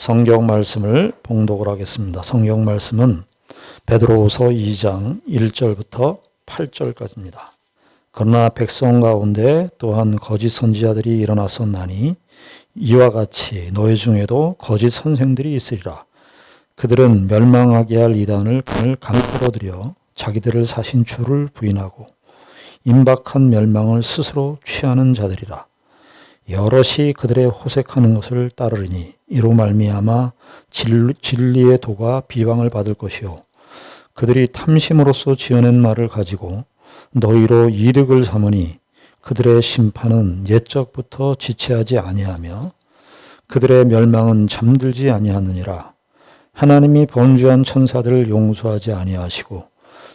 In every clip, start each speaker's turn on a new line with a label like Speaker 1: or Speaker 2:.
Speaker 1: 성경 말씀을 봉독을 하겠습니다. 성경 말씀은 베드로후서 2장 1절부터 8절까지입니다. 그러나 백성 가운데 또한 거짓 선지자들이 일어났었나니 이와 같이 너희 중에도 거짓 선생들이 있으리라. 그들은 멸망하게 할 이단을 강포로들여 자기들을 사신 주를 부인하고 임박한 멸망을 스스로 취하는 자들이라. 여럿이 그들의 호색하는 것을 따르리니 이로 말미암아 진리의 도가 비방을 받을 것이요 그들이 탐심으로써 지어낸 말을 가지고 너희로 이득을 삼으니 그들의 심판은 옛적부터 지체하지 아니하며 그들의 멸망은 잠들지 아니하느니라. 하나님이 번주한 천사들을 용서하지 아니하시고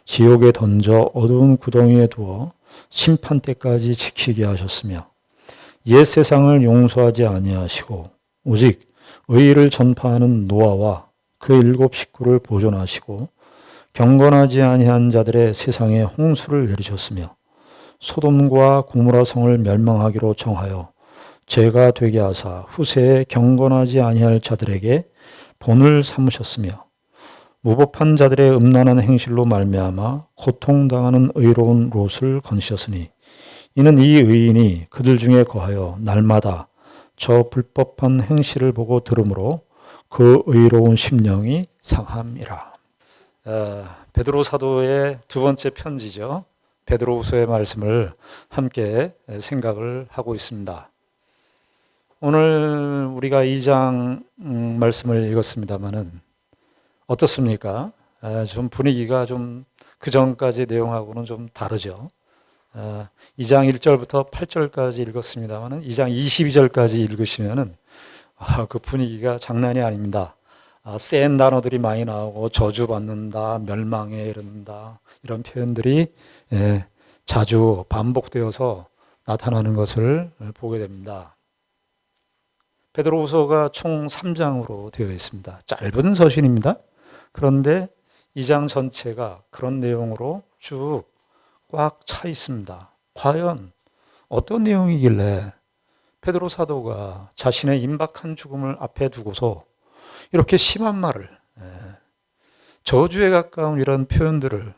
Speaker 1: 지옥에 던져 어두운 구덩이에 두어 심판 때까지 지키게 하셨으며 옛 세상을 용서하지 아니하시고 오직 의의를 전파하는 노아와 그 7 식구를 보존하시고 경건하지 아니한 자들의 세상에 홍수를 내리셨으며 소돔과 고모라 성을 멸망하기로 정하여 죄가 되게 하사 후세에 경건하지 아니할 자들에게 본을 삼으셨으며 무법한 자들의 음란한 행실로 말미암아 고통당하는 의로운 롯을 건지셨으니 이는 이 의인이 그들 중에 거하여 날마다 저 불법한 행실을 보고 들으므로 그 의로운 심령이 상함이라. 베드로 사도의 두 번째 편지죠. 베드로후서의 말씀을 함께 생각을 하고 있습니다. 오늘 우리가 2장 말씀을 읽었습니다마는 어떻습니까? 좀 분위기가 좀 그전까지 내용하고는 좀 다르죠. 2장 1절부터 8절까지 읽었습니다마는 2장 22절까지 읽으시면은 그 분위기가 장난이 아닙니다. 센 단어들이 많이 나오고 저주받는다, 멸망에 이른다 이런 표현들이 자주 반복되어서 나타나는 것을 보게 됩니다. 베드로후서가 총 3장으로 되어 있습니다. 짧은 서신입니다. 그런데 2장 전체가 그런 내용으로 쭉 꽉 차 있습니다. 과연 어떤 내용이길래 베드로 사도가 자신의 임박한 죽음을 앞에 두고서 이렇게 심한 말을, 저주에 가까운 이런 표현들을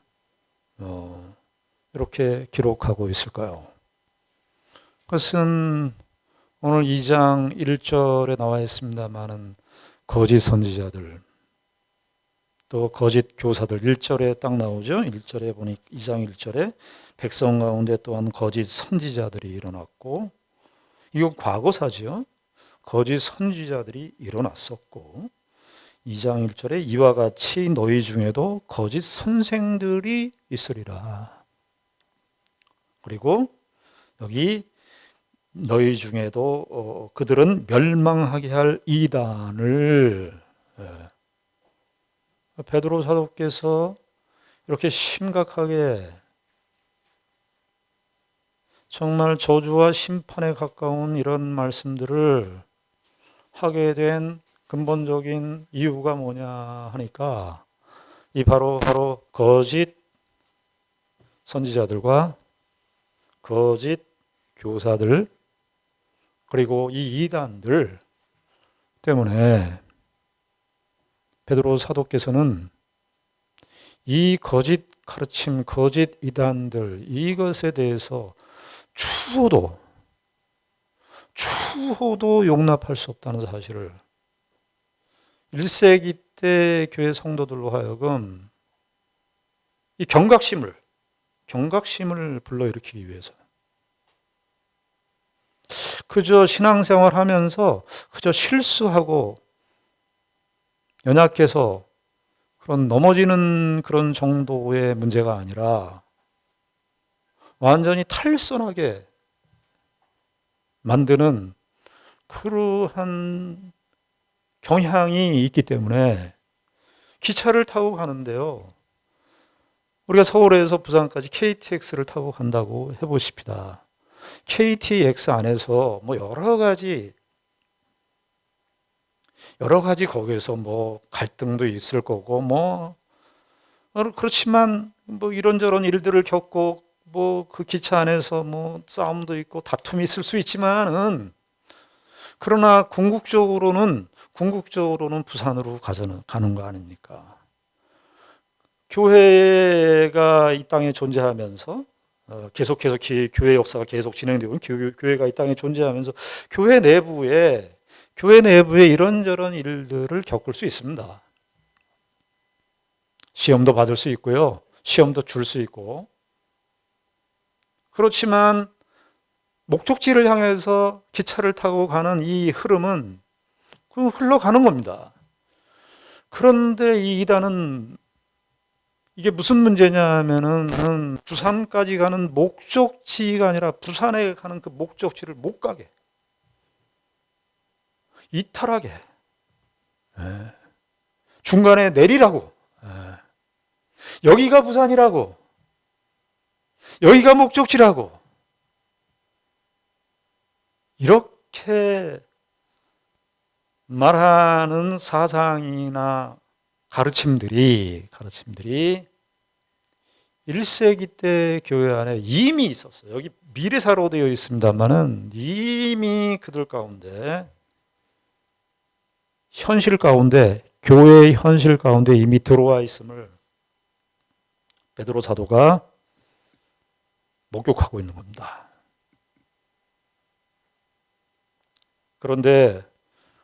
Speaker 1: 이렇게 기록하고 있을까요? 그것은 오늘 2장 1절에 나와 있습니다마는 거짓 선지자들, 또 거짓 교사들 1절에 딱 나오죠. 1절에 보니 2장 1절에 백성 가운데 또한 거짓 선지자들이 일어났고, 이거 과거사지요. 거짓 선지자들이 일어났었고, 2장 1절에 이와 같이 너희 중에도 거짓 선생들이 있으리라. 그리고 여기 너희 중에도 그들은 멸망하게 할 이단을, 베드로 사도께서 이렇게 심각하게 정말 저주와 심판에 가까운 이런 말씀들을 하게 된 근본적인 이유가 뭐냐 하니까 이 바로 거짓 선지자들과 거짓 교사들 그리고 이 이단들 때문에 베드로 사도께서는 이 거짓 가르침, 거짓 이단들 이것에 대해서 추호도 용납할 수 없다는 사실을 1세기 때 교회 성도들로 하여금 이 경각심을 불러일으키기 위해서 그저 신앙생활 하면서 그저 실수하고 연약해서 그런 넘어지는 그런 정도의 문제가 아니라 완전히 탈선하게 만드는 그러한 경향이 있기 때문에 기차를 타고 가는데요. 우리가 서울에서 부산까지 KTX를 타고 간다고 해보십시다. KTX 안에서 뭐 여러 가지 거기에서 뭐 갈등도 있을 거고 그렇지만 뭐 이런저런 일들을 겪고 뭐 그 기차 안에서 뭐 싸움도 있고 다툼이 있을 수 있지만은 그러나 궁극적으로는 궁극적으로는 부산으로 가는 거 아닙니까? 교회가 이 땅에 존재하면서 계속해서 교회 역사가 계속 진행되고 교회가 이 땅에 존재하면서 교회 내부에 이런저런 일들을 겪을 수 있습니다. 시험도 받을 수 있고요. 시험도 줄 수 있고. 그렇지만 목적지를 향해서 기차를 타고 가는 이 흐름은 흘러가는 겁니다. 그런데 이 이단은 이게 무슨 문제냐면은 부산까지 가는 목적지가 아니라 부산에 가는 그 목적지를 못 가게, 이탈하게, 중간에 내리라고, 여기가 부산이라고, 여기가 목적지라고, 이렇게 말하는 사상이나 가르침들이 1세기 때 교회 안에 이미 있었어요. 여기 미래사로 되어 있습니다만은 이미 그들 가운데 교회의 현실 가운데 이미 들어와 있음을 베드로 사도가 목격하고 있는 겁니다. 그런데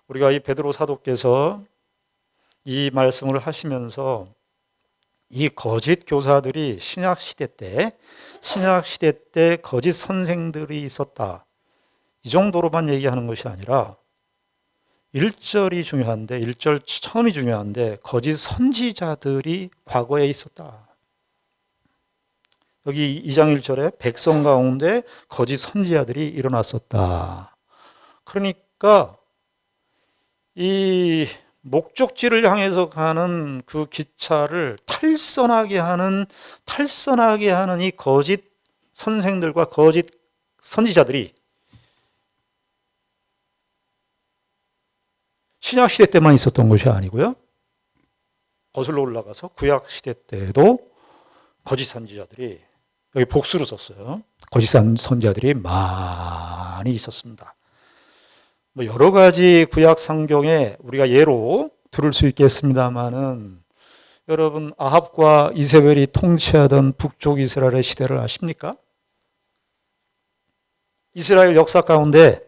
Speaker 1: 우리가 이 베드로 사도께서 이 말씀을 하시면서 이 거짓 교사들이 신약 시대 때 거짓 선생들이 있었다, 이 정도로만 얘기하는 것이 아니라 1절 처음이 중요한데 거짓 선지자들이 과거에 있었다. 여기 2장 1절에 백성 가운데 거짓 선지자들이 일어났었다. 그러니까 이 목적지를 향해서 가는 그 기차를 탈선하게 하는 이 거짓 선생들과 거짓 선지자들이 신약 시대 때만 있었던 것이 아니고요. 거슬러 올라가서 구약 시대 때에도 거짓 선지자들이, 여기 복수로 썼어요. 거짓 선지자들이 많이 있었습니다. 여러 가지 구약 성경에 우리가 예로 들을 수 있겠습니다만은, 여러분 아합과 이세벨이 통치하던 북쪽 이스라엘의 시대를 아십니까? 이스라엘 역사 가운데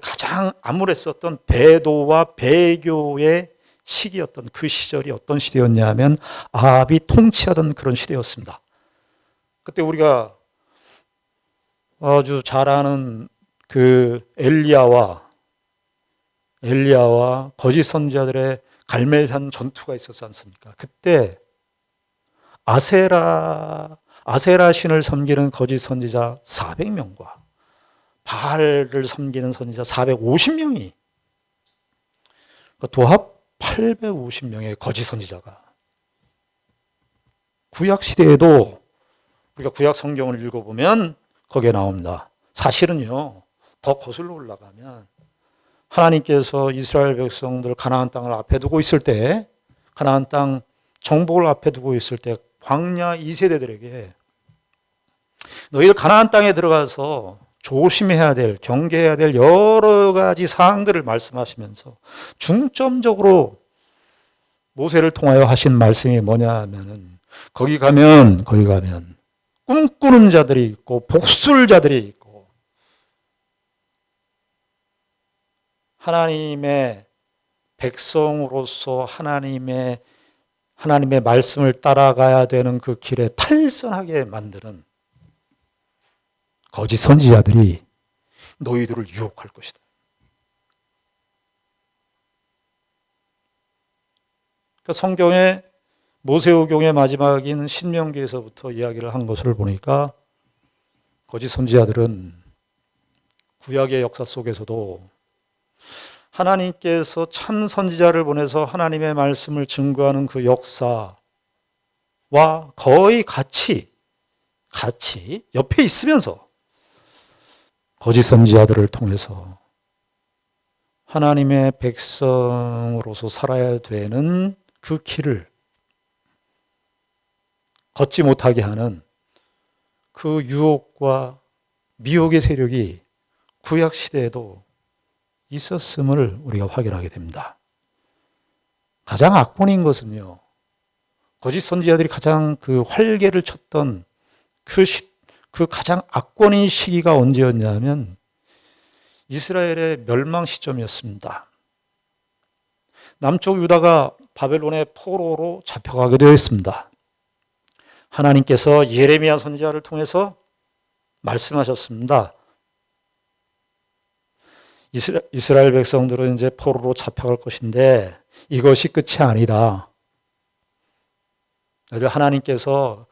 Speaker 1: 가장 암울했었던 배도와 배교의 시기였던 그 시절이 어떤 시대였냐면 아합이 통치하던 그런 시대였습니다. 그때 우리가 아주 잘 아는 그 엘리야와 거짓 선지자들의 갈멜산 전투가 있었지 않습니까? 그때 아세라 신을 섬기는 거짓 선지자 400명과 바알을 섬기는 선지자 450명이, 도합 850명의 거짓 선지자가, 구약 시대에도 우리가 구약 성경을 읽어보면 거기에 나옵니다. 사실은요, 더 거슬러 올라가면 하나님께서 이스라엘 백성들 가나안 땅을 앞에 두고 있을 때, 가나안 땅 정복을 앞에 두고 있을 때 광야 2세대들에게 너희들 가나안 땅에 들어가서 조심해야 될, 경계해야 될 여러 가지 사항들을 말씀하시면서 중점적으로 모세를 통하여 하신 말씀이 뭐냐 하면은, 거기 가면 꿈꾸는 자들이 있고 복술자들이 있고 하나님의 백성으로서 하나님의 말씀을 따라가야 되는 그 길에 탈선하게 만드는 거짓 선지자들이 너희들을 유혹할 것이다. 그러니까 성경의 모세오경의 마지막인 신명기에서부터 이야기를 한 것을 보니까 거짓 선지자들은 구약의 역사 속에서도 하나님께서 참 선지자를 보내서 하나님의 말씀을 증거하는 그 역사와 거의 같이 옆에 있으면서 거짓 선지자들을 통해서 하나님의 백성으로서 살아야 되는 그 길을 걷지 못하게 하는 그 유혹과 미혹의 세력이 구약 시대에도 있었음을 우리가 확인하게 됩니다. 가장 악본인 것은요, 거짓 선지자들이 가장 그 활개를 쳤던 그 가장 악권인 시기가 언제였냐면 이스라엘의 멸망 시점이었습니다. 남쪽 유다가 바벨론의 포로로 잡혀가게 되었습니다. 하나님께서 예레미야 선지자를 통해서 말씀하셨습니다. 이스라엘 백성들은 이제 포로로 잡혀갈 것인데 이것이 끝이 아니다. 하나님께서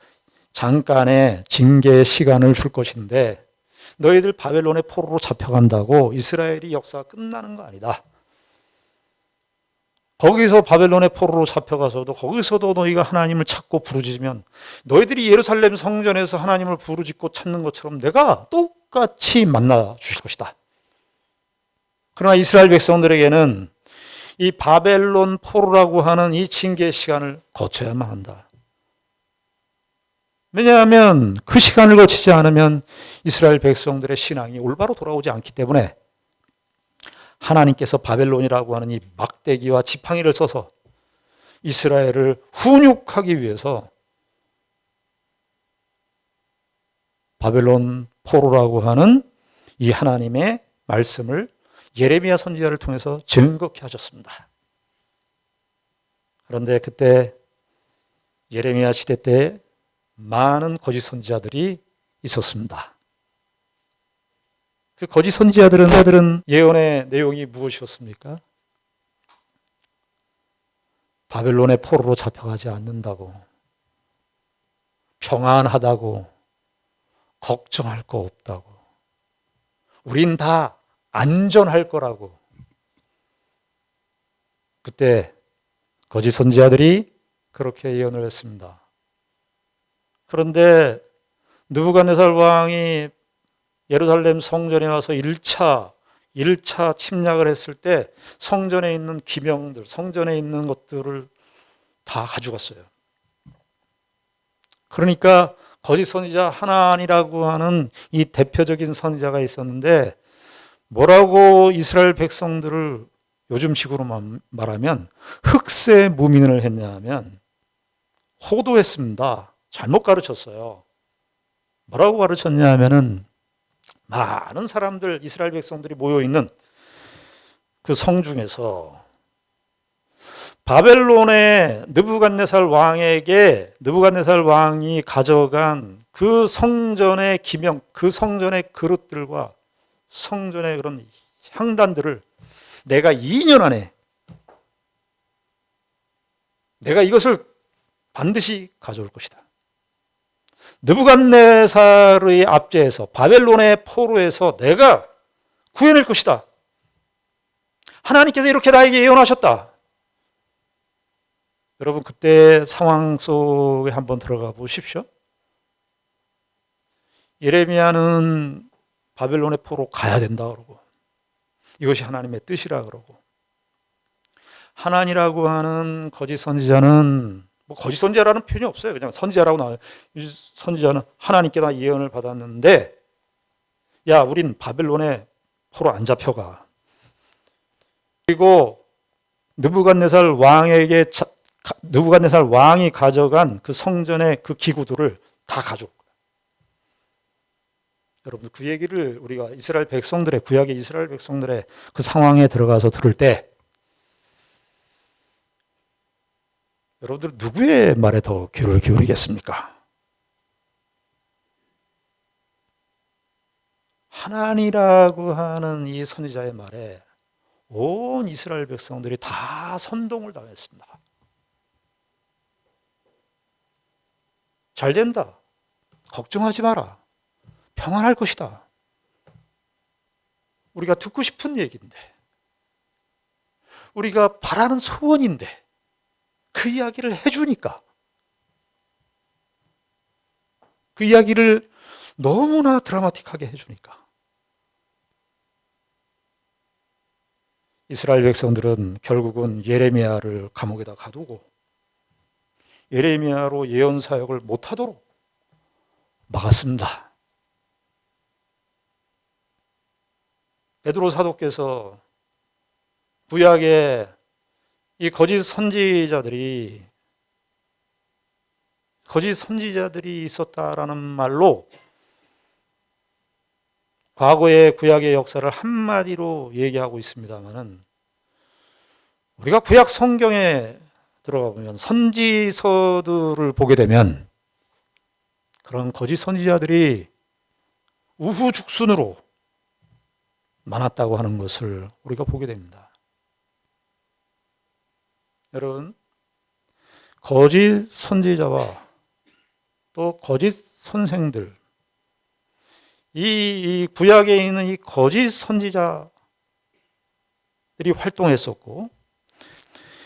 Speaker 1: 잠깐의 징계의 시간을 줄 것인데 너희들 바벨론의 포로로 잡혀간다고 이스라엘이 역사가 끝나는 거 아니다. 거기서 바벨론의 포로로 잡혀가서도 거기서도 너희가 하나님을 찾고 부르짖으면 너희들이 예루살렘 성전에서 하나님을 부르짖고 찾는 것처럼 내가 똑같이 만나 주실 것이다. 그러나 이스라엘 백성들에게는 이 바벨론 포로라고 하는 이 징계의 시간을 거쳐야만 한다. 왜냐하면 그 시간을 거치지 않으면 이스라엘 백성들의 신앙이 올바로 돌아오지 않기 때문에 하나님께서 바벨론이라고 하는 이 막대기와 지팡이를 써서 이스라엘을 훈육하기 위해서 바벨론 포로라고 하는 이 하나님의 말씀을 예레미야 선지자를 통해서 증거케 하셨습니다. 그런데 그때 예레미야 시대 때 많은 거짓 선지자들이 있었습니다. 그 거짓 선지자들은 예언의 내용이 무엇이었습니까? 바벨론의 포로로 잡혀가지 않는다고, 평안하다고, 걱정할 거 없다고, 우린 다 안전할 거라고. 그때 거짓 선지자들이 그렇게 예언을 했습니다. 그런데 느부갓네살 왕이 예루살렘 성전에 와서 1차 침략을 했을 때 성전에 있는 기명들, 성전에 있는 것들을 다 가져갔어요. 그러니까 거짓 선지자 하나니라고 하는 이 대표적인 선지자가 있었는데 뭐라고 이스라엘 백성들을 요즘식으로 말하면 흑세 무민을 했냐면 호도했습니다. 잘못 가르쳤어요. 뭐라고 가르쳤냐 하면은 많은 사람들, 이스라엘 백성들이 모여있는 그 성 중에서 바벨론의 느부갓네살 왕이 가져간 그 성전의 기명, 그 성전의 그릇들과 성전의 그런 향단들을 내가 2년 안에 내가 이것을 반드시 가져올 것이다. 느부갓네살의 압제에서 바벨론의 포로에서 내가 구해낼 것이다. 하나님께서 이렇게 나에게 예언하셨다. 여러분 그때 상황 속에 한번 들어가 보십시오. 예레미야는 바벨론의 포로 가야 된다 그러고 이것이 하나님의 뜻이라 그러고 하나니라고 하는 거짓 선지자는 거짓 선지자라는 표현이 없어요. 그냥 선지자라고 나와요. 이 선지자는 하나님께나 예언을 받았는데 야 우린 바벨론의 포로 안 잡혀가. 그리고 느부갓네살 왕이 가져간 그 성전의 그 기구들을 다 가져올 거야. 여러분 그 얘기를 우리가 이스라엘 백성들의 구약의 이스라엘 백성들의 그 상황에 들어가서 들을 때 여러분들 누구의 말에 더 귀를 기울이겠습니까? 하나니라고 하는 이 선지자의 말에 온 이스라엘 백성들이 다 선동을 당했습니다. 잘 된다. 걱정하지 마라. 평안할 것이다. 우리가 듣고 싶은 얘기인데, 우리가 바라는 소원인데, 그 이야기를 해주니까, 그 이야기를 너무나 드라마틱하게 해주니까, 이스라엘 백성들은 결국은 예레미야를 감옥에다 가두고, 예레미야로 예언 사역을 못하도록 막았습니다. 베드로 사도께서 구약에 이 거짓 선지자들이 있었다라는 말로 과거의 구약의 역사를 한마디로 얘기하고 있습니다만은, 우리가 구약 성경에 들어가 보면 선지서들을 보게 되면 그런 거짓 선지자들이 우후죽순으로 많았다고 하는 것을 우리가 보게 됩니다. 여러분, 거짓 선지자와 또 거짓 선생들, 이 구약에 있는 이 거짓 선지자들이 활동했었고,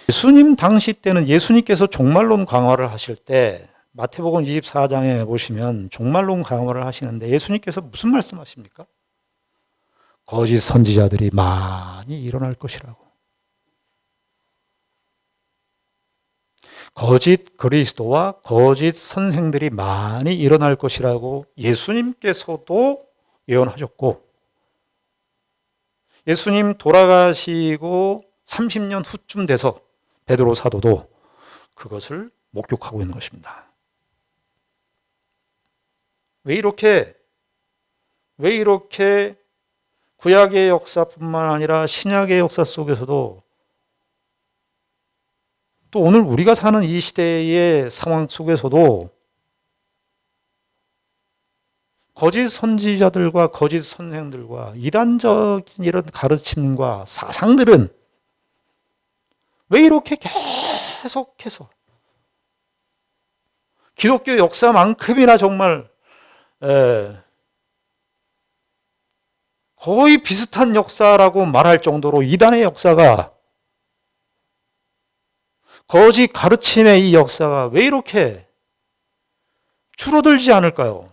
Speaker 1: 예수님 당시 때는 예수님께서 종말론 강화를 하실 때 마태복음 24장에 보시면 종말론 강화를 하시는데 예수님께서 무슨 말씀하십니까? 거짓 선지자들이 많이 일어날 것이라고. 거짓 그리스도와 거짓 선생들이 많이 일어날 것이라고 예수님께서도 예언하셨고, 예수님 돌아가시고 30년 후쯤 돼서 베드로 사도도 그것을 목격하고 있는 것입니다. 왜 이렇게 구약의 역사뿐만 아니라 신약의 역사 속에서도 또 오늘 우리가 사는 이 시대의 상황 속에서도 거짓 선지자들과 거짓 선생들과 이단적인 이런 가르침과 사상들은 왜 이렇게 계속해서 기독교 역사만큼이나 정말 거의 비슷한 역사라고 말할 정도로 이단의 역사가, 거짓 가르침의 이 역사가 왜 이렇게 줄어들지 않을까요?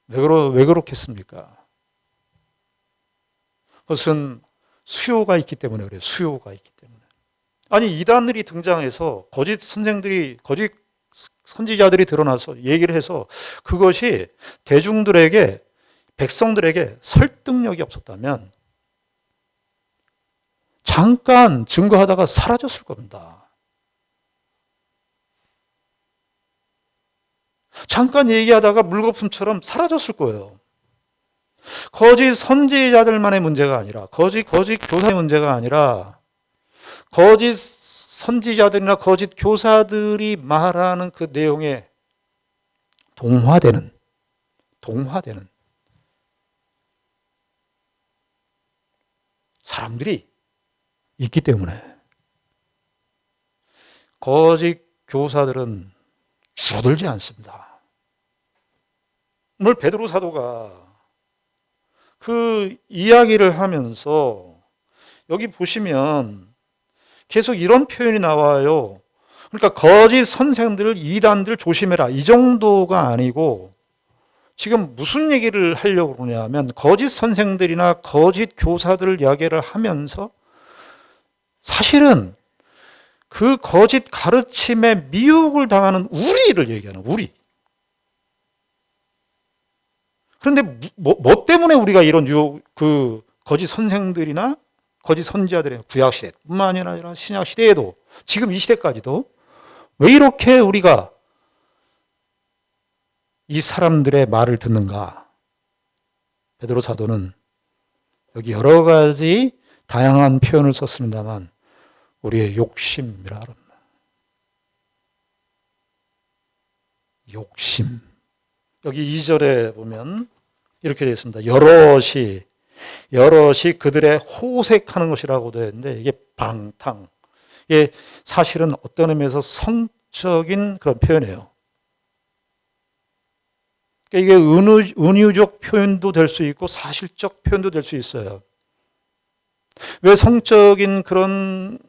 Speaker 1: 왜 그렇겠습니까? 그것은 수요가 있기 때문에 그래요. 수요가 있기 때문에. 아니, 이단들이 등장해서 거짓 선생들이, 거짓 선지자들이 드러나서 얘기를 해서 그것이 대중들에게, 백성들에게 설득력이 없었다면 잠깐 증거하다가 사라졌을 겁니다. 잠깐 얘기하다가 물거품처럼 사라졌을 거예요. 거짓 선지자들만의 문제가 아니라, 거짓 교사의 문제가 아니라, 거짓 선지자들이나 거짓 교사들이 말하는 그 내용에 동화되는 사람들이 있기 때문에 거짓 교사들은 줄어들지 않습니다. 오늘 베드로 사도가 그 이야기를 하면서 여기 보시면 계속 이런 표현이 나와요. 그러니까 거짓 선생들, 이단들 조심해라, 이 정도가 아니고 지금 무슨 얘기를 하려고 그러냐면, 거짓 선생들이나 거짓 교사들 이야기를 하면서 사실은 그 거짓 가르침에 미혹을 당하는 우리를 얘기하는, 우리. 그런데 뭐 때문에 우리가 이런 그 거짓 선생들이나 거짓 선지자들의 구약 시대뿐만 아니라 신약 시대에도, 지금 이 시대까지도 왜 이렇게 우리가 이 사람들의 말을 듣는가? 베드로 사도는 여기 여러 가지 다양한 표현을 썼습니다만 우리의 욕심이라 합니다. 욕심. 여기 2절에 보면 이렇게 되어 있습니다. 여럿이 그들의 호색하는 것이라고 되어 있는데, 이게 방탕. 이게 사실은 어떤 의미에서 성적인 그런 표현이에요. 그러니까 이게 은유적 표현도 될 수 있고 사실적 표현도 될 수 있어요. 왜 성적인 그런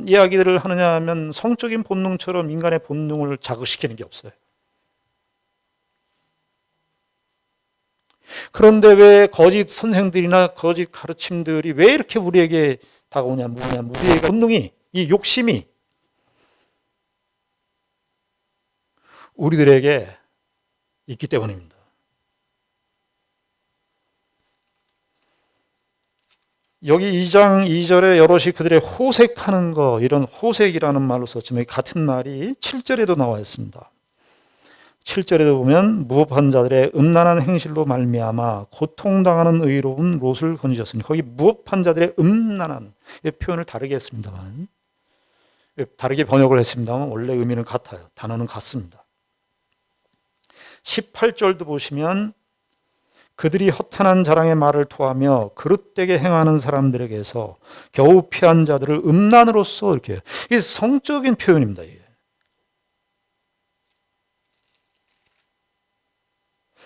Speaker 1: 이야기들을 하느냐 하면, 성적인 본능처럼 인간의 본능을 자극시키는 게 없어요. 그런데 왜 거짓 선생들이나 거짓 가르침들이 왜 이렇게 우리에게 다가오냐면, 우리의 본능이, 이 욕심이 우리들에게 있기 때문입니다. 여기 2장 2절에 여럿이 그들의 호색하는 거, 이런 호색이라는 말로 썼지만 같은 말이 7절에도 나와 있습니다. 7절에도 보면 무법한 자들의 음란한 행실로 말미암아 고통당하는 의로운 롯을 건지셨으니, 거기 무법한 자들의 음란한 표현을 다르게 했습니다만, 다르게 번역을 했습니다만 원래 의미는 같아요. 단어는 같습니다. 18절도 보시면 그들이 허탄한 자랑의 말을 토하며 그릇되게 행하는 사람들에게서 겨우 피한 자들을 음란으로써, 이렇게, 이게 성적인 표현입니다. 이게.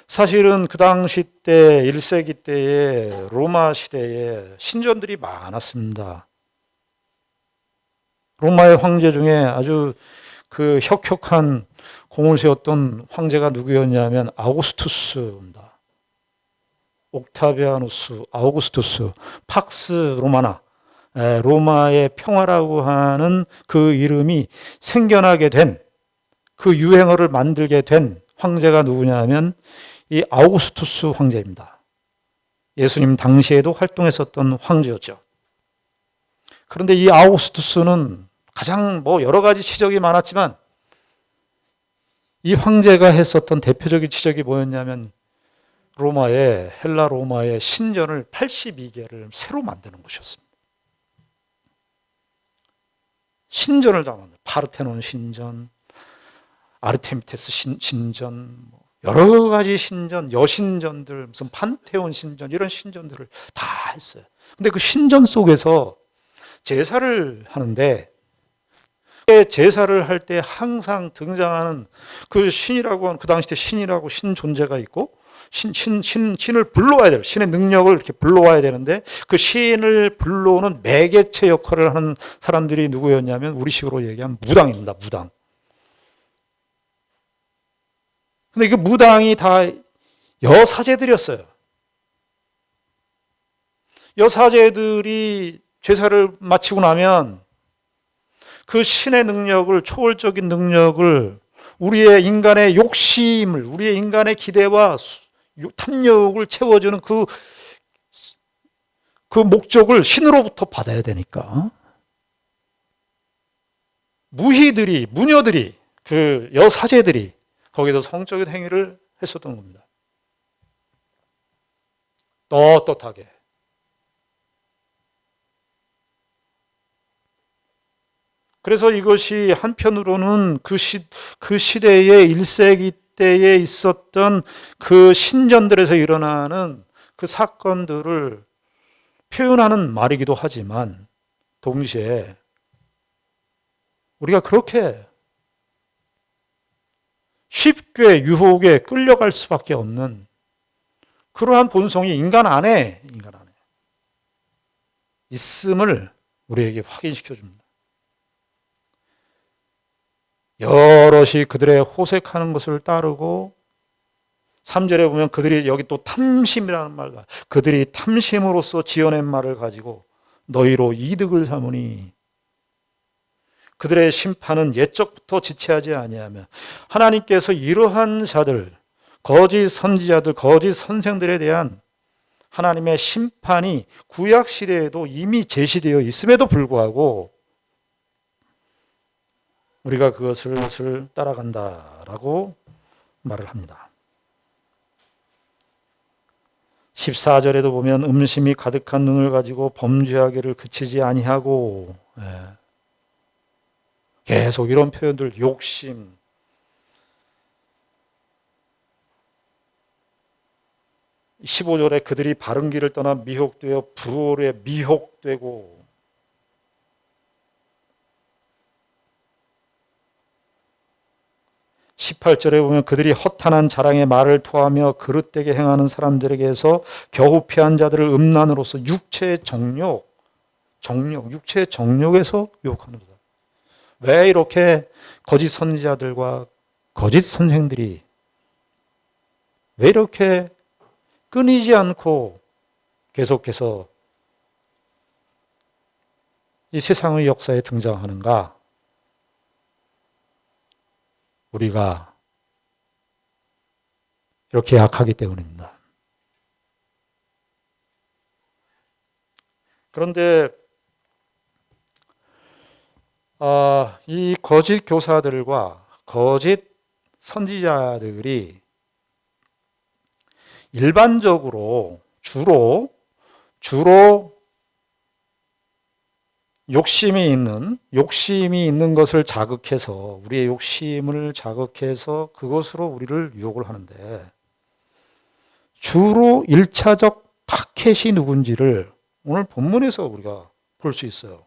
Speaker 1: 사실은 그 당시 때 1세기 때에 로마 시대에 신전들이 많았습니다. 로마의 황제 중에 아주 그 혁혁한 공을 세웠던 황제가 누구였냐면 아우구스투스입니다. 옥타비아누스, 아우구스투스, 팍스 로마나, 로마의 평화라고 하는 그 이름이 생겨나게 된, 그 유행어를 만들게 된 황제가 누구냐면 이 아우구스투스 황제입니다. 예수님 당시에도 활동했었던 황제였죠. 그런데 이 아우구스투스는 가장 여러 가지 지적이 많았지만 이 황제가 했었던 대표적인 지적이 뭐였냐면 헬라 로마의 신전을 82개를 새로 만드는 것이었습니다. 신전을 다 만들어요. 파르테논 신전, 아르테미테스 신전, 여러 가지 신전, 여신전들, 무슨 판테온 신전, 이런 신전들을 다 했어요. 근데 그 신전 속에서 제사를 하는데, 제사를 할 때 항상 등장하는 그 신이라고 하는, 그 당시 때 신이라고 신 존재가 있고, 신을 불러와야 돼요. 신의 능력을 이렇게 불러와야 되는데, 그 신을 불러오는 매개체 역할을 하는 사람들이 누구였냐면 우리식으로 얘기하면 무당입니다. 무당. 근데 그 무당이 다 여사제들이었어요. 여사제들이 제사를 마치고 나면 그 신의 능력을, 초월적인 능력을, 우리의 인간의 욕심을, 우리의 인간의 기대와 탐욕을 채워주는 그 목적을 신으로부터 받아야 되니까 무녀들이, 그 여사제들이 거기서 성적인 행위를 했었던 겁니다. 떳떳하게. 그래서 이것이 한편으로는 그 시대의 1세기 때에 있었던 그 신전들에서 일어나는 그 사건들을 표현하는 말이기도 하지만, 동시에 우리가 그렇게 쉽게 유혹에 끌려갈 수밖에 없는 그러한 본성이 인간 안에 있음을 우리에게 확인시켜 줍니다. 여럿이 그들의 호색하는 것을 따르고, 3절에 보면 그들이, 여기 또 탐심이라는 말과, 그들이 탐심으로써 지어낸 말을 가지고 너희로 이득을 삼으니, 그들의 심판은 옛적부터 지체하지 아니하며, 하나님께서 이러한 자들, 거짓 선지자들, 거짓 선생들에 대한 하나님의 심판이 구약 시대에도 이미 제시되어 있음에도 불구하고 우리가 그것을 따라간다라고 말을 합니다. 14절에도 보면 음심이 가득한 눈을 가지고 범죄하기를 그치지 아니하고, 계속 이런 표현들, 욕심, 15절에 그들이 바른 길을 떠나 미혹되어 불에 미혹되고, 18절에 보면 그들이 허탄한 자랑의 말을 토하며 그릇되게 행하는 사람들에게서 겨우 피한 자들을 음란으로써 육체의 육체의 정욕에서 유혹하는 거다. 왜 이렇게 거짓 선지자들과 거짓 선생들이 왜 이렇게 끊이지 않고 계속해서 이 세상의 역사에 등장하는가? 우리가 이렇게 약하기 때문입니다. 그런데 이 거짓 교사들과 거짓 선지자들이 일반적으로 주로 욕심이 있는 것을 자극해서, 우리의 욕심을 자극해서 그것으로 우리를 유혹을 하는데, 주로 1차적 타켓이 누군지를 오늘 본문에서 우리가 볼 수 있어요.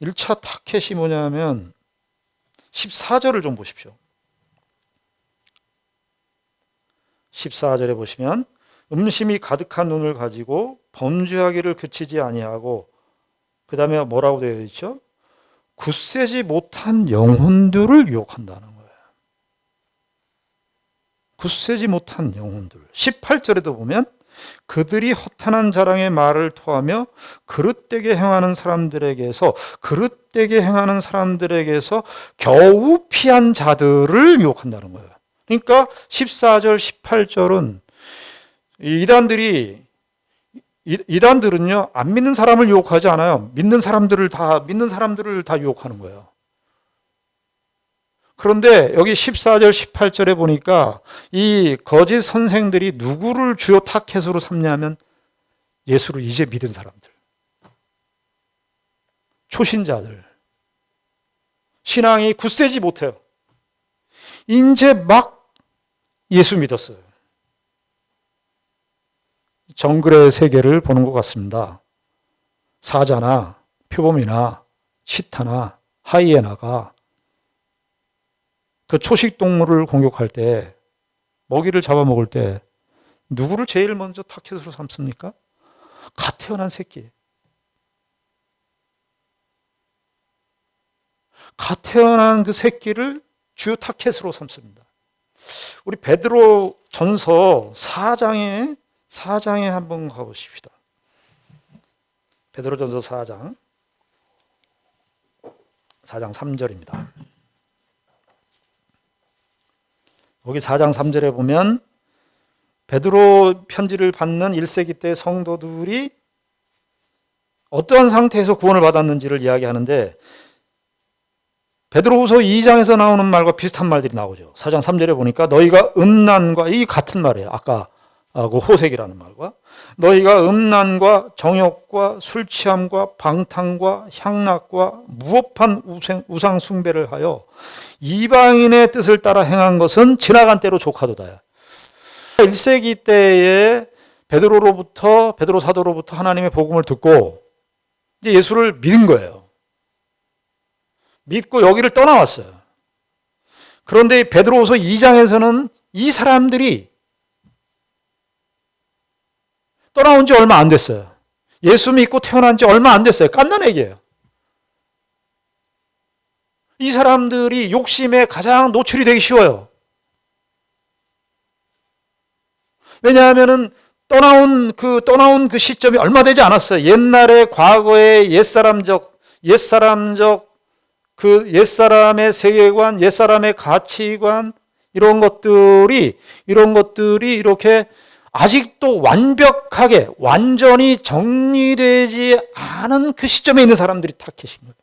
Speaker 1: 1차 타켓이 뭐냐면 14절을 좀 보십시오. 14절에 보시면 음심이 가득한 눈을 가지고 범죄하기를 그치지 아니하고, 그 다음에 뭐라고 되어 있죠? 굳세지 못한 영혼들을 유혹한다는 거예요. 굳세지 못한 영혼들. 18절에도 보면 그들이 허탄한 자랑의 말을 토하며 그릇되게 행하는 사람들에게서 겨우 피한 자들을 유혹한다는 거예요. 그러니까 14절, 18절은 이단들은요, 안 믿는 사람을 유혹하지 않아요. 믿는 사람들을 다 유혹하는 거예요. 그런데 여기 14절, 18절에 보니까 이 거짓 선생들이 누구를 주요 타켓으로 삼냐면 예수를 이제 믿은 사람들, 초신자들, 신앙이 굳세지 못해요. 이제 막 예수 믿었어요. 정글의 세계를 보는 것 같습니다. 사자나 표범이나 치타나 하이에나가 그 초식 동물을 공격할 때, 먹이를 잡아먹을 때 누구를 제일 먼저 타켓으로 삼습니까? 갓 태어난 새끼. 갓 태어난 그 새끼를 주요 타켓으로 삼습니다. 우리 베드로 전서 4장에 한번 가보십시다. 베드로 전서 4장 3절입니다. 여기 4장 3절에 보면 베드로 편지를 받는 1세기 때 성도들이 어떠한 상태에서 구원을 받았는지를 이야기하는데, 베드로후서 2장에서 나오는 말과 비슷한 말들이 나오죠. 4장 3절에 보니까 너희가 음란과, 이 같은 말이에요. 아까 그 호색이라는 말과, 너희가 음란과 정욕과 술 취함과 방탕과 향락과 무법한 우상 숭배를 하여 이방인의 뜻을 따라 행한 것은 지나간 때로 족하도다. 1세기 때에 베드로 사도로부터 하나님의 복음을 듣고 이제 예수를 믿은 거예요. 믿고 여기를 떠나왔어요. 그런데 베드로후서 2장에서는 이 사람들이 떠나온 지 얼마 안 됐어요. 예수 믿고 태어난 지 얼마 안 됐어요. 깐난 얘기예요. 이 사람들이 욕심에 가장 노출이 되기 쉬워요. 왜냐하면은 떠나온 그 시점이 얼마 되지 않았어요. 옛날에 과거의 옛사람의 세계관, 옛사람의 가치관, 이런 것들이 이렇게 아직도 완전히 정리되지 않은 그 시점에 있는 사람들이 타켓인 거예요.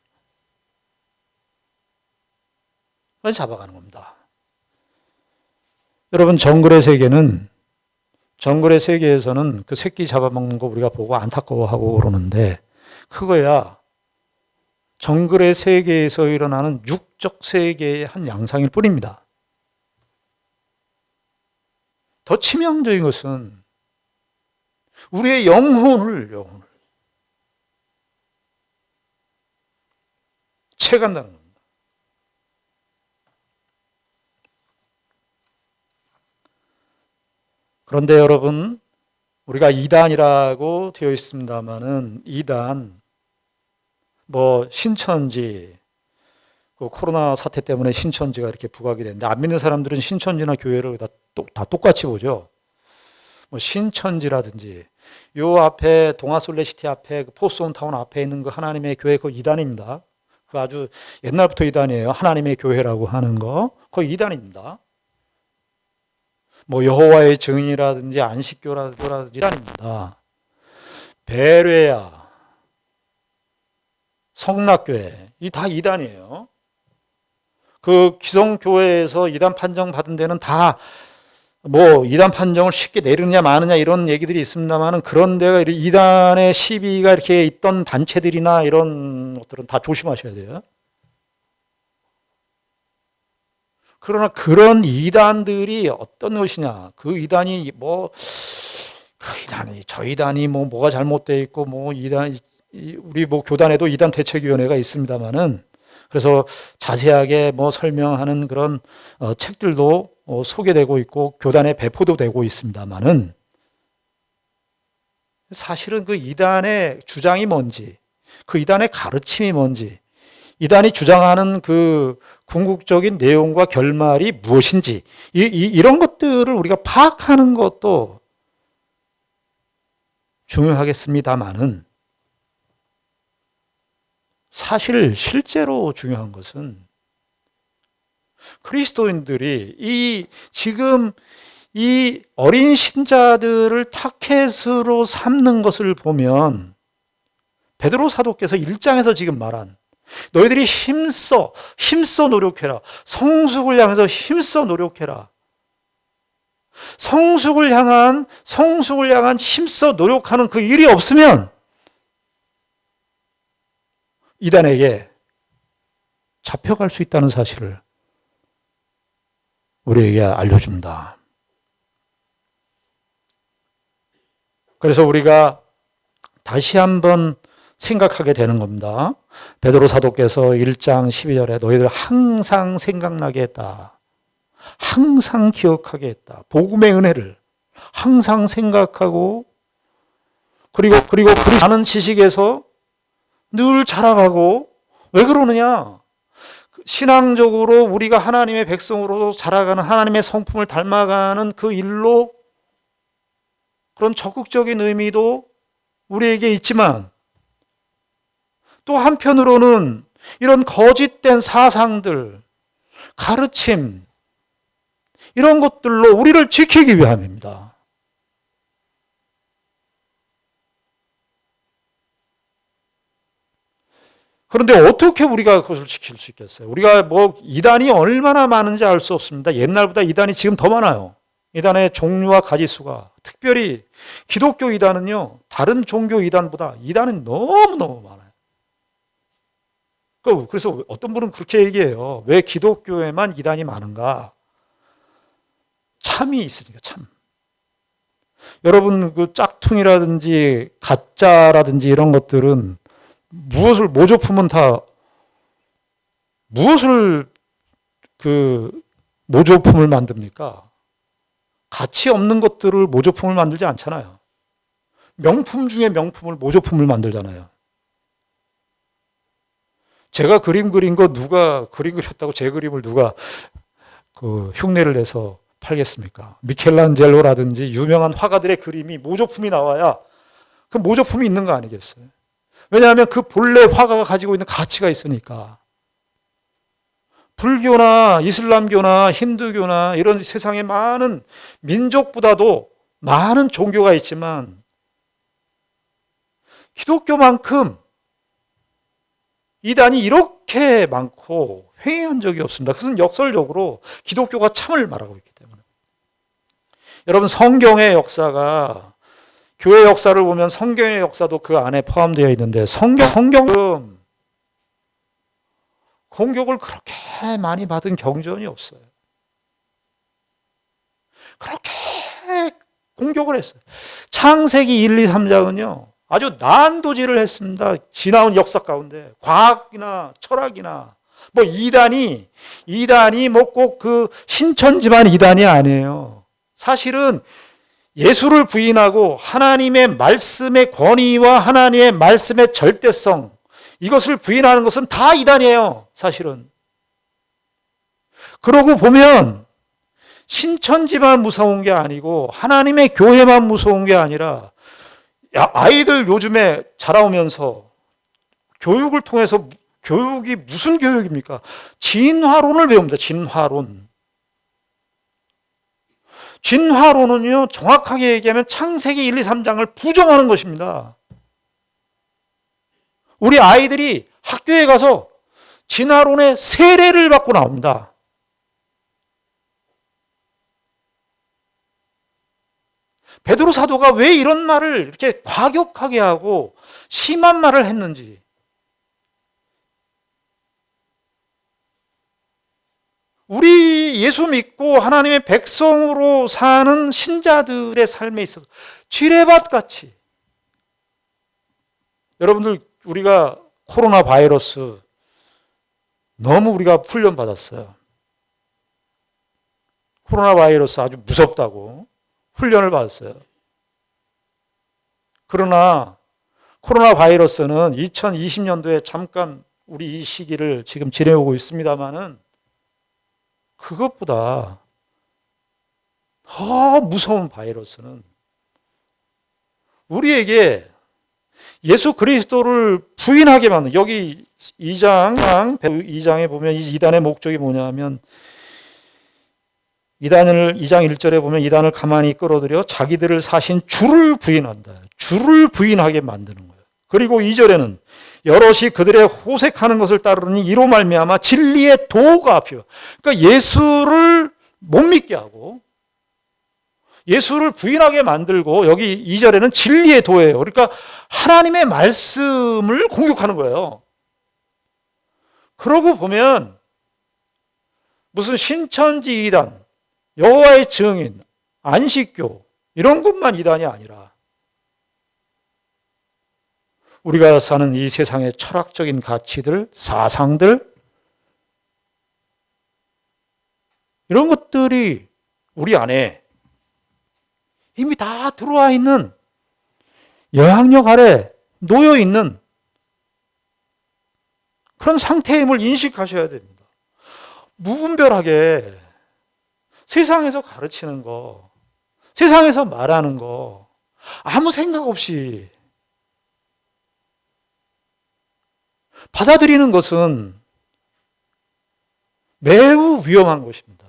Speaker 1: 그걸 잡아가는 겁니다. 여러분, 정글의 세계에서는 그 새끼 잡아먹는 거 우리가 보고 안타까워하고 그러는데, 그거야 정글의 세계에서 일어나는 육적 세계의 한 양상일 뿐입니다. 더 치명적인 것은 우리의 영혼을 채간다는 겁니다. 그런데 여러분, 우리가 이단이라고 되어 있습니다만은, 이단, 신천지, 코로나 사태 때문에 신천지가 이렇게 부각이 됐는데, 안 믿는 사람들은 신천지나 교회를 다 똑같이 보죠. 신천지라든지, 요 앞에 동아솔레시티 앞에 포스온타운 앞에 있는 그 하나님의 교회, 그 이단입니다. 그 아주 옛날부터 이단이에요. 하나님의 교회라고 하는 거, 그 이단입니다. 여호와의 증인이라든지 안식교라든지 이단입니다. 베레아, 성락교회, 이 다 이단이에요. 그 기성교회에서 이단 판정 받은 데는 다 뭐 이단 판정을 쉽게 내리느냐 마느냐 이런 얘기들이 있습니다만은, 그런 데가 이단의 시비가 이렇게 있던 단체들이나 이런 것들은 다 조심하셔야 돼요. 그러나 그런 이단들이 어떤 것이냐, 그 이단이 뭐 그 이단이 저 이단이 뭐가 잘못되어 있고 뭐 이단 우리 뭐 교단에도 이단 대책위원회가 있습니다만은, 그래서 자세하게 뭐 설명하는 그런 책들도 소개되고 있고 교단에 배포도 되고 있습니다만은, 사실은 그 이단의 주장이 뭔지, 그 이단의 가르침이 뭔지, 이단이 주장하는 그 궁극적인 내용과 결말이 무엇인지, 이런 것들을 우리가 파악하는 것도 중요하겠습니다만은, 사실 실제로 중요한 것은 그리스도인들이 지금 이 어린 신자들을 타켓으로 삼는 것을 보면, 베드로 사도께서 1장에서 지금 말한 너희들이 힘써 노력해라, 성숙을 향해서 힘써 노력해라, 성숙을 향한 힘써 노력하는 그 일이 없으면 이단에게 잡혀갈 수 있다는 사실을 우리에게 알려줍니다. 그래서 우리가 다시 한번 생각하게 되는 겁니다. 베드로 사도께서 1장 12절에 너희들 항상 생각나게 했다, 항상 기억하게 했다, 복음의 은혜를 항상 생각하고, 그리고 많은 지식에서 늘 자라가고. 왜 그러느냐? 신앙적으로 우리가 하나님의 백성으로 자라가는, 하나님의 성품을 닮아가는 그 일로 그런 적극적인 의미도 우리에게 있지만, 또 한편으로는 이런 거짓된 사상들, 가르침, 이런 것들로 우리를 지키기 위함입니다. 그런데 어떻게 우리가 그것을 지킬 수 있겠어요? 우리가 뭐 이단이 얼마나 많은지 알 수 없습니다. 옛날보다 이단이 지금 더 많아요. 이단의 종류와 가지수가. 특별히 기독교 이단은요, 다른 종교 이단보다 이단은 너무너무 많아요. 그래서 어떤 분은 그렇게 얘기해요. 왜 기독교에만 이단이 많은가? 참이 있으니까, 참. 여러분, 그 짝퉁이라든지 가짜라든지 이런 것들은 모조품은 다 무엇을 모조품을 만듭니까? 가치 없는 것들을 모조품을 만들지 않잖아요. 명품 중에 명품을 모조품을 만들잖아요. 제가 그림 그린 거 누가 그림 그렸다고 제 그림을 누가 흉내를 내서 팔겠습니까? 미켈란젤로라든지 유명한 화가들의 그림이 모조품이 나와야 그 모조품이 있는 거 아니겠어요? 왜냐하면 그 본래 화가가 가지고 있는 가치가 있으니까. 불교나 이슬람교나 힌두교나 이런 세상에 많은 민족보다도 많은 종교가 있지만, 기독교만큼 이단이 이렇게 많고 횡행한 적이 없습니다. 그것은 역설적으로 기독교가 참을 말하고 있기 때문에. 여러분, 성경의 역사가, 교회 역사를 보면 성경의 역사도 그 안에 포함되어 있는데, 성경은 공격을 그렇게 많이 받은 경전이 없어요. 그렇게 공격을 했어요. 창세기 1, 2, 3장은요 아주 난도질을 했습니다. 지나온 역사 가운데 과학이나 철학이나 뭐 이단이 뭐 꼭 그 신천지만 이단이 아니에요. 사실은 예수를 부인하고 하나님의 말씀의 권위와 하나님의 말씀의 절대성, 이것을 부인하는 것은 다 이단이에요, 사실은. 그러고 보면 신천지만 무서운 게 아니고 하나님의 교회만 무서운 게 아니라, 아이들 요즘에 자라오면서 교육을 통해서, 교육이 무슨 교육입니까? 진화론을 배웁니다. 진화론은요, 정확하게 얘기하면 창세기 1, 2, 3장을 부정하는 것입니다. 우리 아이들이 학교에 가서 진화론의 세례를 받고 나옵니다. 베드로 사도가 왜 이런 말을 이렇게 과격하게 하고 심한 말을 했는지, 우리 예수 믿고 하나님의 백성으로 사는 신자들의 삶에 있어서 지뢰밭같이, 여러분들 우리가 코로나 바이러스 너무 우리가 훈련받았어요. 코로나 바이러스 아주 무섭다고 훈련을 받았어요. 그러나 코로나 바이러스는 2020년도에 잠깐 우리 이 시기를 지금 지내오고 있습니다만은 그것보다 더 무서운 바이러스는 우리에게 예수 그리스도를 부인하게 만든, 여기 2장에 보면 이 이단의 목적이 뭐냐면, 2장 1절에 보면 이단을 가만히 끌어들여 자기들을 사신 주를 부인한다. 주를 부인하게 만드는 거예요. 그리고 2절에는 여럿이 그들의 호색하는 것을 따르니 이로 말미암아 진리의 도가 필요. 그러니까 예수를 못 믿게 하고 예수를 부인하게 만들고, 여기 2절에는 진리의 도예요. 그러니까 하나님의 말씀을 공격하는 거예요. 그러고 보면 무슨 신천지 이단, 여호와의 증인, 안식교 이런 것만 이단이 아니라 우리가 사는 이 세상의 철학적인 가치들, 사상들, 이런 것들이 우리 안에 이미 다 들어와 있는, 영향력 아래 놓여 있는 그런 상태임을 인식하셔야 됩니다. 무분별하게 세상에서 가르치는 거, 세상에서 말하는 거 아무 생각 없이 받아들이는 것은 매우 위험한 것입니다.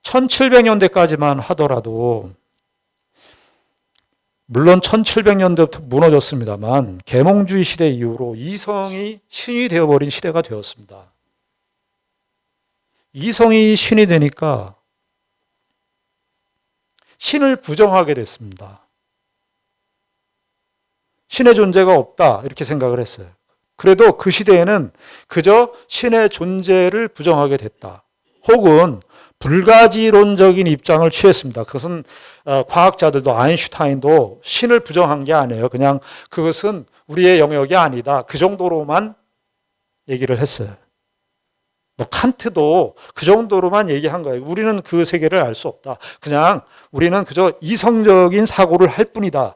Speaker 1: 1700년대까지만 하더라도, 물론 1700년대부터 무너졌습니다만 계몽주의 시대 이후로 이성이 신이 되어버린 시대가 되었습니다. 이성이 신이 되니까 신을 부정하게 됐습니다. 신의 존재가 없다 이렇게 생각을 했어요. 그래도 그 시대에는 그저 신의 존재를 부정하게 됐다. 혹은 불가지론적인 입장을 취했습니다. 그것은 과학자들도, 아인슈타인도 신을 부정한 게 아니에요. 그냥 그것은 우리의 영역이 아니다. 그 정도로만 얘기를 했어요. 뭐 칸트도 그 정도로만 얘기한 거예요. 우리는 그 세계를 알 수 없다. 그냥 우리는 그저 이성적인 사고를 할 뿐이다.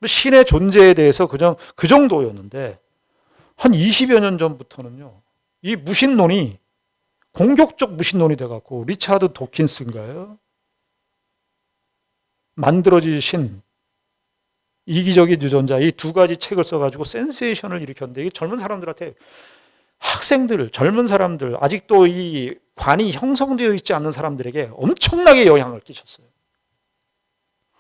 Speaker 1: 신의 존재에 대해서 그냥 그 정도였는데, 한 20여 년 전부터는요, 이 무신론이 공격적 무신론이 돼갖고, 리차드 도킨스인가요? 만들어진 신, 이기적인 유전자, 이 두 가지 책을 써가지고 센세이션을 일으켰는데, 이게 젊은 사람들한테, 학생들, 젊은 사람들, 아직도 이 관이 형성되어 있지 않는 사람들에게 엄청나게 영향을 끼쳤어요.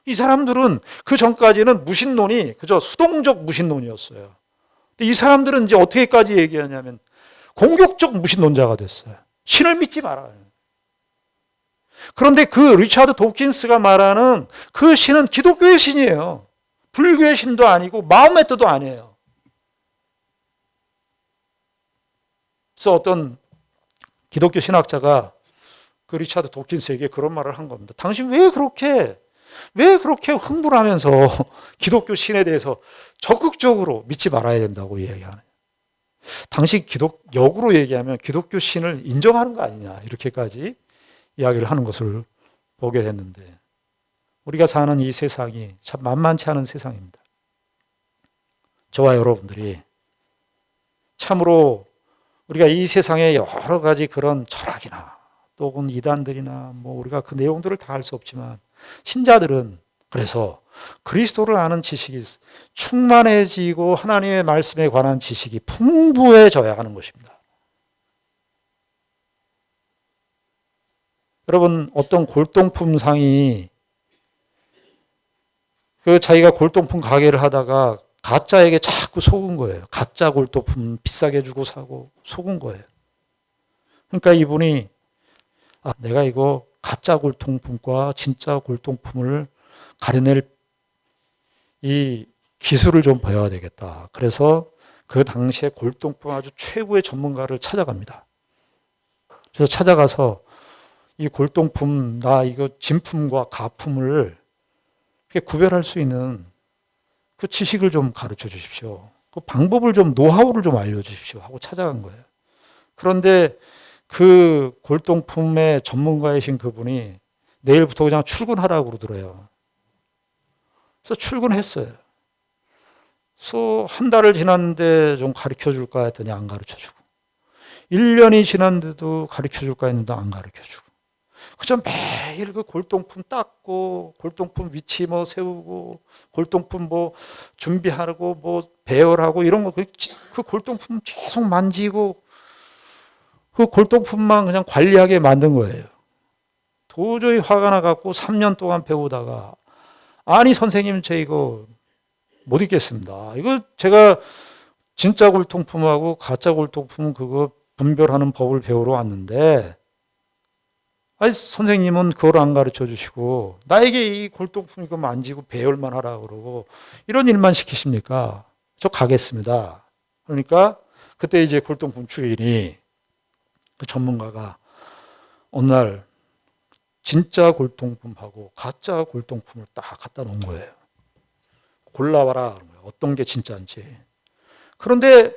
Speaker 1: 이 사람들은 그 전까지는 무신론이 그저 수동적 무신론이었어요. 근데 이 사람들은 이제 어떻게까지 얘기하냐면 공격적 무신론자가 됐어요. 신을 믿지 말아요. 그런데 그 리차드 도킨스가 말하는 그 신은 기독교의 신이에요. 불교의 신도 아니고 마호메트도 아니에요. 그래서 어떤 기독교 신학자가 그 리차드 도킨스에게 그런 말을 한 겁니다. 당신 왜 그렇게 흥분하면서 기독교 신에 대해서 적극적으로 믿지 말아야 된다고 이야기하느냐. 당시 역으로 얘기하면 기독교 신을 인정하는 거 아니냐, 이렇게까지 이야기를 하는 것을 보게 됐는데, 우리가 사는 이 세상이 참 만만치 않은 세상입니다. 저와 여러분들이 참으로 우리가 이 세상에 여러 가지 그런 철학이나 또는 이단들이나 뭐 우리가 그 내용들을 다 알 수 없지만, 신자들은 그래서 그리스도를 아는 지식이 충만해지고 하나님의 말씀에 관한 지식이 풍부해져야 하는 것입니다. 여러분, 어떤 골동품 상이 자기가 골동품 가게를 하다가 가짜에게 자꾸 속은 거예요. 가짜 골동품 비싸게 주고 사고 속은 거예요. 그러니까 이분이 내가 이거 가짜 골동품과 진짜 골동품을 가려낼 이 기술을 좀 배워야 되겠다. 그래서 그 당시에 골동품 아주 최고의 전문가를 찾아갑니다. 그래서 찾아가서 이 골동품, 나 이거 진품과 가품을 구별할 수 있는 그 지식을 좀 가르쳐 주십시오. 그 방법을 좀, 노하우를 좀 알려주십시오. 하고 찾아간 거예요. 그런데 그 골동품의 전문가이신 그분이 내일부터 그냥 출근하라고 그러더래요. 그래서 출근했어요. 그래서 한 달을 지났는데 좀 가르쳐 줄까 했더니 안 가르쳐 주고, 1년이 지났는데도 가르쳐 줄까 했는데 안 가르쳐 주고, 그저 매일 그 골동품 닦고, 골동품 위치 뭐 세우고, 골동품 뭐 준비하고, 뭐 배열하고 이런 거, 그 골동품 계속 만지고, 그 골동품만 그냥 관리하게 만든 거예요. 도저히 화가 나갖고 3년 동안 배우다가, 아니 선생님 저 이거 못 읽겠습니다. 이거 제가 진짜 골동품하고 가짜 골동품 그거 분별하는 법을 배우러 왔는데, 아니 선생님은 그걸 안 가르쳐 주시고 나에게 이 골동품 이거 만지고 배열만 하라고 그러고 이런 일만 시키십니까? 저 가겠습니다. 그러니까 그때 이제 골동품 주인이, 그 전문가가 어느 날 진짜 골동품하고 가짜 골동품을 딱 갖다 놓은 거예요. 골라봐라. 어떤 게 진짜인지. 그런데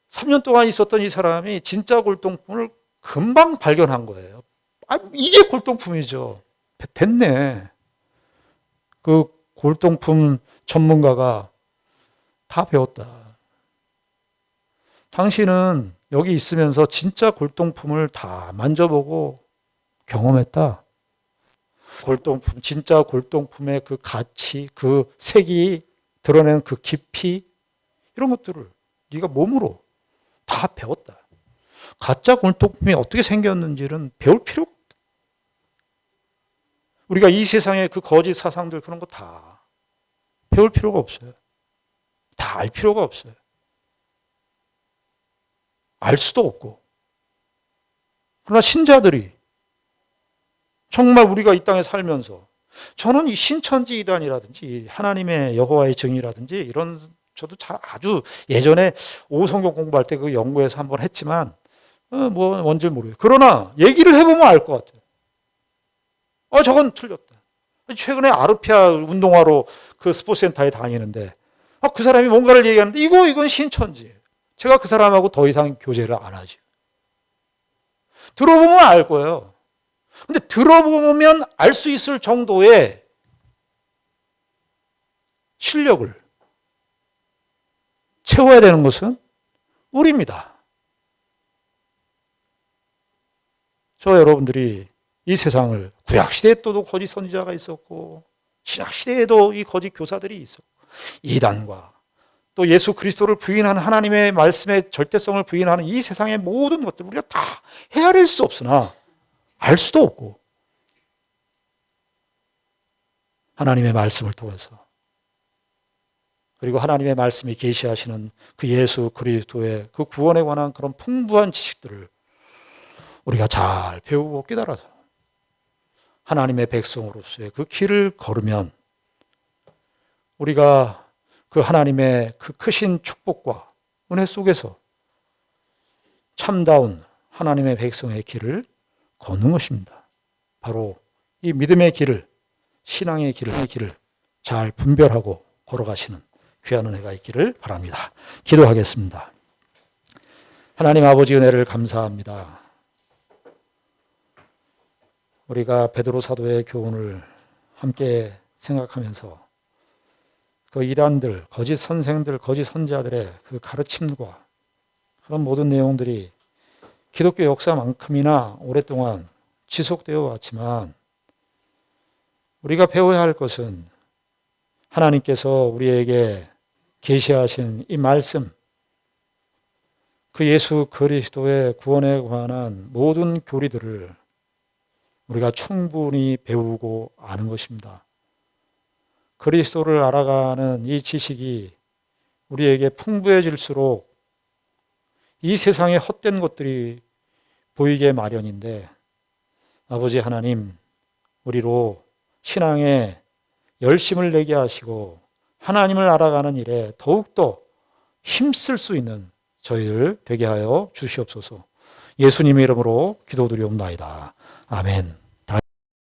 Speaker 1: 3년 동안 있었던 이 사람이 진짜 골동품을 금방 발견한 거예요. 이게 골동품이죠. 됐네. 그 골동품 전문가가 다 배웠다. 당신은 여기 있으면서 진짜 골동품을 다 만져보고 경험했다. 골동품, 진짜 골동품의 그 가치, 그 색이 드러내는 그 깊이, 이런 것들을 네가 몸으로 다 배웠다. 가짜 골동품이 어떻게 생겼는지는 배울 필요가 없다. 우리가 이 세상의 그 거짓 사상들 그런 거 다 배울 필요가 없어요. 다 알 필요가 없어요. 알 수도 없고. 그러나 신자들이 정말 우리가 이 땅에 살면서, 저는 이 신천지 이단이라든지 하나님의 여호와의 증이라든지 이런, 저도 잘 아주 예전에 오성경 공부할 때 그 연구해서 한번 했지만 뭐 뭔지 모르겠어요. 그러나 얘기를 해보면 알 것 같아요. 저건 틀렸다. 최근에 아르피아 운동화로 그 스포츠센터에 다니는데 그 사람이 뭔가를 얘기하는데 이건 신천지예요. 제가 그 사람하고 더 이상 교제를 안 하죠. 들어보면 알 거예요. 근데 들어보면 알 수 있을 정도의 실력을 채워야 되는 것은 우리입니다. 저 여러분들이 이 세상을, 구약시대에 또 거짓 선지자가 있었고 신약시대에도 이 거짓 교사들이 있었고, 이단과 또 예수 그리스도를 부인하는, 하나님의 말씀의 절대성을 부인하는 이 세상의 모든 것들 우리가 다 헤아릴 수 없으나 알 수도 없고, 하나님의 말씀을 통해서, 그리고 하나님의 말씀이 계시하시는 그 예수 그리스도의 그 구원에 관한 그런 풍부한 지식들을 우리가 잘 배우고 깨달아서 하나님의 백성으로서의 그 길을 걸으면 우리가 그 하나님의 그 크신 축복과 은혜 속에서 참다운 하나님의 백성의 길을 걷는 것입니다. 바로 이 믿음의 길을, 신앙의 길을 잘 분별하고 걸어가시는 귀한 은혜가 있기를 바랍니다. 기도하겠습니다. 하나님 아버지 은혜를 감사합니다. 우리가 베드로 사도의 교훈을 함께 생각하면서 그 이단들, 거짓 선생들, 거짓 선지자들의 그 가르침과 그런 모든 내용들이 기독교 역사만큼이나 오랫동안 지속되어 왔지만, 우리가 배워야 할 것은 하나님께서 우리에게 계시하신 이 말씀, 그 예수 그리스도의 구원에 관한 모든 교리들을 우리가 충분히 배우고 아는 것입니다. 그리스도를 알아가는 이 지식이 우리에게 풍부해질수록 이 세상의 헛된 것들이 보이게 마련인데, 아버지 하나님, 우리로 신앙에 열심을 내게 하시고 하나님을 알아가는 일에 더욱더 힘쓸 수 있는 저희들 되게 하여 주시옵소서. 예수님의 이름으로 기도드리옵나이다. 아멘.